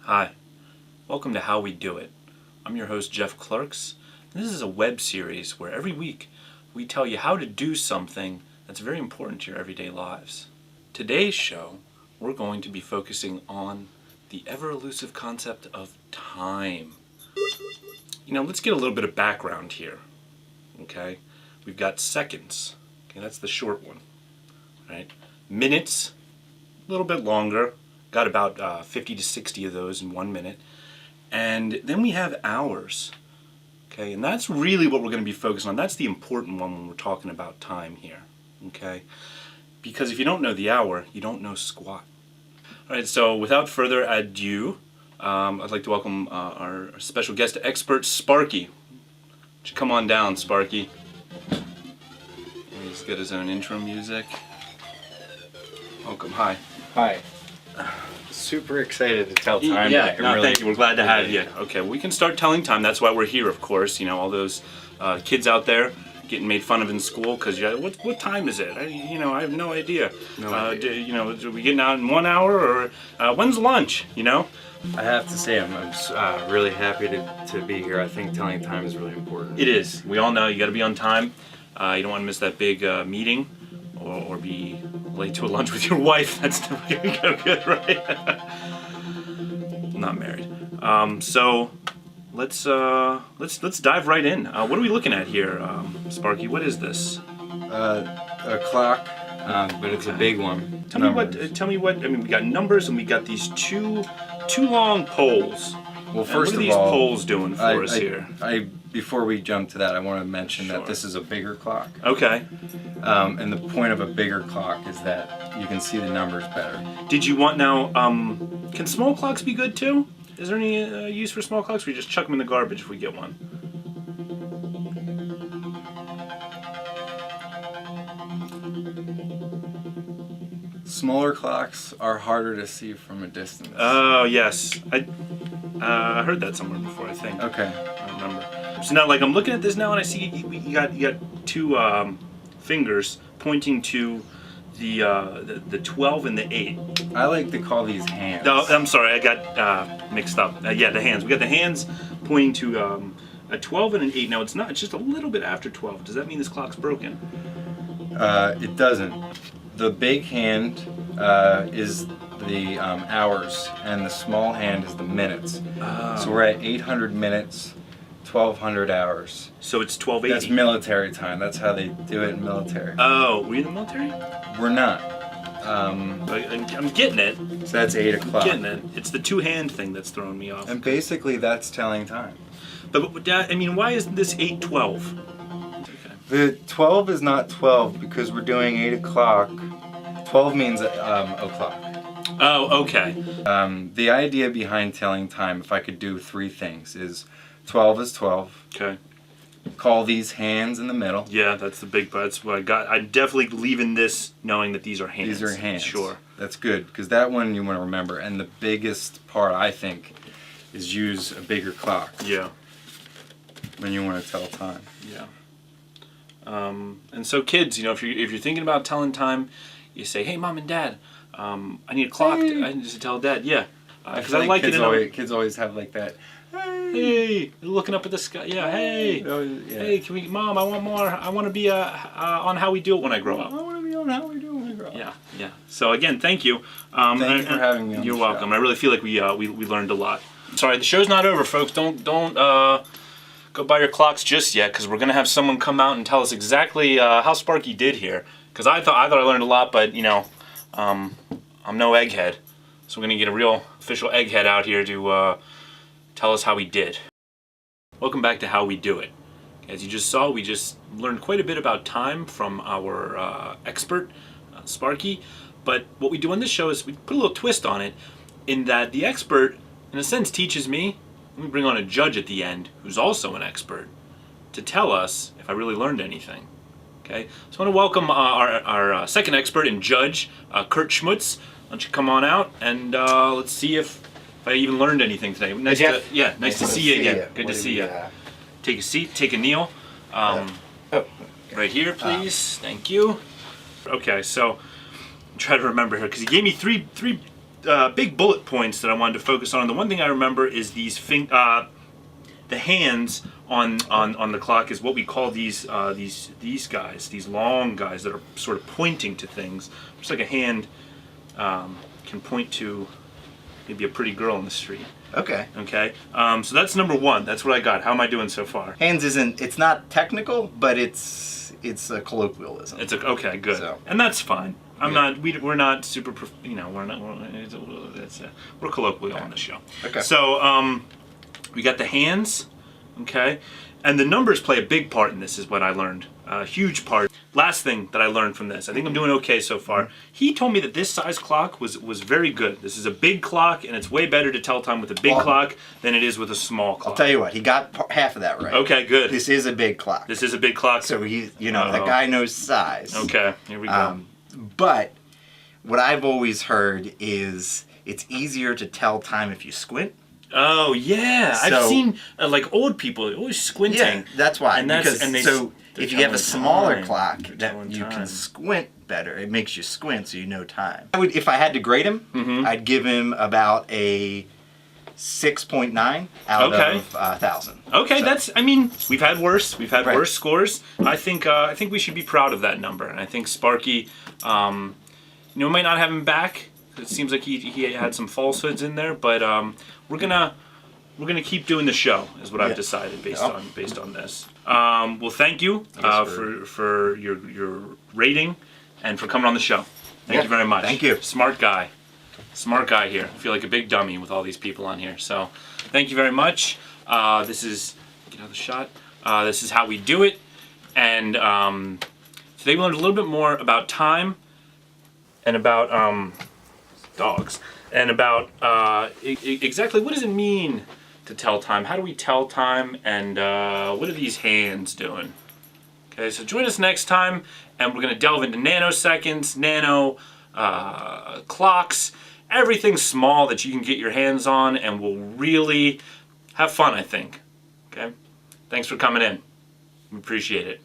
Hi, welcome to How We Do It. I'm your host Jeff Klerks, and this is a web series where every week we tell you how to do something that's very important to your everyday lives. Today's show, we're going to be focusing on the ever-elusive concept of time. Let's get a little bit of background here, okay? We've got seconds, okay, that's the short one, right? Minutes, a little bit longer. Got about 50 to 60 of those in 1 minute. And then we have hours. Okay, and that's really what we're going to be focusing on. That's the important one when we're talking about time here. Okay? Because if you don't know the hour, you don't know squat. Alright, so without further ado, I'd like to welcome our special guest expert, Sparky. Would you come on down, Sparky? He's got his own intro music. Welcome, hi. Hi. Super excited to tell time. Yeah, no, thank you. We're glad to have you. Okay, we can start telling time. That's why we're here, of course. You know, all those kids out there getting made fun of in school because what time is it? I have no idea. Do we getting out in 1 hour or when's lunch? I have to say I'm really happy to be here. I think telling time is really important. It is. We all know you got to be on time. You don't want to miss that big meeting. Or be late to a lunch with your wife. That's never gonna go good, right? I'm not married. So let's dive right in. What are we looking at here, Sparky? What is this? A clock, but it's a big one. Tell me what. I mean, we got numbers and we got these two long poles. Well, what first are of these all, poles doing for us here? Before we jump to that, I want to mention Sure. that this is a bigger clock. Okay. And the point of a bigger clock is that you can see the numbers better. Did you want now? Can small clocks be good too? Is there any use for small clocks? Or we just chuck them in the garbage if we get one? Smaller clocks are harder to see from a distance. Oh yes, I heard that somewhere before. I think. Okay. I don't remember. So now, like, I'm looking at this now, and I see you got two fingers pointing to the 12 and the 8. I like to call these hands. No, I'm sorry, I got mixed up. Yeah, the hands. We got the hands pointing to a 12 and an 8. Now it's not. It's just a little bit after 12. Does that mean this clock's broken? It doesn't. The big hand is the hours, and the small hand is the minutes. So we're at 800 minutes, 1200 hours. So it's 1280. That's military time. That's how they do it in military. Oh, were you in the military? We're not. I'm getting it. So that's 8 o'clock. Getting it. It's the two-hand thing that's throwing me off. And basically that's telling time. But Dad, I mean, why isn't this 8:12? The 12 is not 12 because we're doing 8 o'clock. 12 means o'clock. Oh, okay. The idea behind telling time, if I could do 3 things, is 12 is 12. Okay. Call these hands in the middle. Yeah, that's the big part. That's what I got. I'm definitely leaving this knowing that these are hands. These are hands. Sure. That's good, because that one you want to remember. And the biggest part, I think, is use a bigger clock. Yeah. When you want to tell time. Yeah. And so kids, if you're thinking about telling time, you say, "Hey, Mom and Dad, I need a clock." Hey. I need to tell Dad. Yeah. Because I I like it. Kids always have like that. Hey, looking up at the sky. Yeah. Hey. Yeah. Hey, Mom? I want more. I want to be on How We Do It when I grow up. I want to be on How We Do It when I grow up. Yeah, yeah. So again, thank you. Thank you for having me on You're the welcome. show. I really feel like we learned a lot. Sorry, the show's not over, folks. Don't go buy your clocks just yet, because we're gonna have someone come out and tell us exactly how Sparky did here. Because I thought I learned a lot, but I'm no egghead, so we're gonna get a real official egghead out here to tell us how he did. Welcome back to How We Do It. As you just saw, we just learned quite a bit about time from our expert, Sparky. But what we do on this show is we put a little twist on it, in that the expert, in a sense, teaches me. We bring on a judge at the end, who's also an expert, to tell us if I really learned anything. Okay, so I want to welcome our second expert and judge, Kurt Schmutz. Why don't you come on out and let's see if I even learned anything today. Nice to see you again. Good to see you. Take a seat. Take a kneel. Right here, please. Thank you. Okay, so try to remember here, because he gave me three big bullet points that I wanted to focus on. The one thing I remember is these the hands on the clock is what we call these guys, these long guys that are sort of pointing to things, just like a hand can point to maybe a pretty girl in the street. Okay. Okay. So that's number one. That's what I got. How am I doing so far? Hands it's not technical, but it's a colloquialism. Okay, good. So. And that's fine. We're not super, we're colloquial on the show. Okay. So, we got the hands, okay? And the numbers play a big part in this is what I learned. A huge part. Last thing that I learned from this, I think I'm doing okay so far. He told me that this size clock was very good. This is a big clock, and it's way better to tell time with a big clock than it is with a small clock. I'll tell you what, he got half of that right. Okay, good. This is a big clock. This is a big clock. So that guy knows size. Okay, here we go. But what I've always heard is it's easier to tell time if you squint. Oh yeah, I've seen like old people always squinting. Yeah, that's why. If you have a smaller clock, that you can squint better. It makes you squint, so you know time. If I had to grade him, I'd give him about a 6.9 out of 1,000. Okay, so. we've had worse. We've had worse scores. I think we should be proud of that number, and I think Sparky, we might not have him back. It seems like he had some falsehoods in there, but we're gonna keep doing the show, is what I've decided based on this. Well, thank you for your rating and for coming on the show. Thank you very much. Thank you. Smart guy here. I feel like a big dummy with all these people on here. So, thank you very much. This is get out of the shot. This is how we do it, and today we learned a little bit more about time and about dogs, and about exactly what does it mean to tell time? How do we tell time? And what are these hands doing? Okay, so join us next time, and we're going to delve into nanoseconds, nano clocks, everything small that you can get your hands on, and we'll really have fun, I think. Okay? Thanks for coming in. We appreciate it.